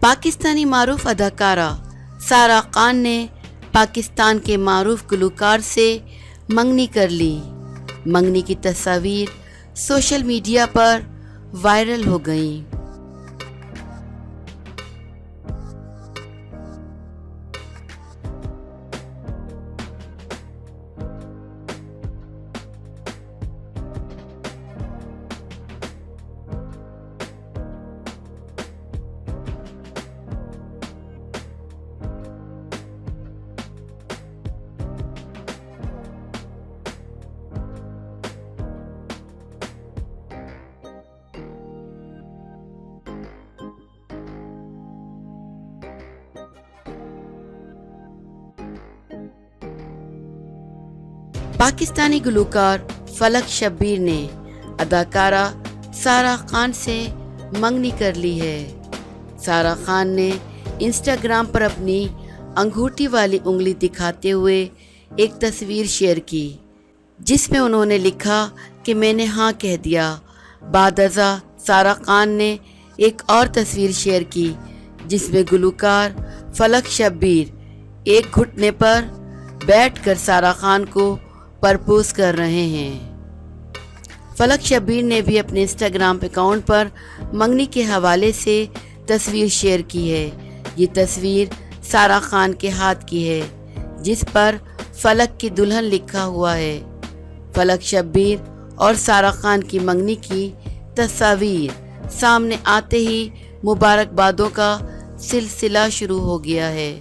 पाकिस्तानी मारूफ अदाकारा सारा खान ने पाकिस्तान के मारूफ गुलकार से मंगनी कर ली। मंगनी की तस्वीर सोशल मीडिया पर वायरल हो गईं। पाकिस्तानी गुलकार फलक शब्बीर ने अदाकारा सारा खान से मंगनी कर ली है। सारा खान ने इंस्टाग्राम पर अपनी अंगूठी वाली उंगली दिखाते हुए एक तस्वीर शेयर की, जिसमें उन्होंने लिखा कि मैंने हाँ कह दिया। बादअज़ा सारा खान ने एक और तस्वीर शेयर की, जिसमें गुलकार फलक शब्बीर एक घुटने पर बैठकर सारा खान को प्रपोज कर रहे हैं। फलक शब्बीर ने भी अपने इंस्टाग्राम अकाउंट पर मंगनी के हवाले से तस्वीर शेयर की है। ये तस्वीर सारा खान के हाथ की है, जिस पर फलक की दुल्हन लिखा हुआ है। फलक शब्बीर और सारा खान की मंगनी की तस्वीर सामने आते ही मुबारकबादों का सिलसिला शुरू हो गया है।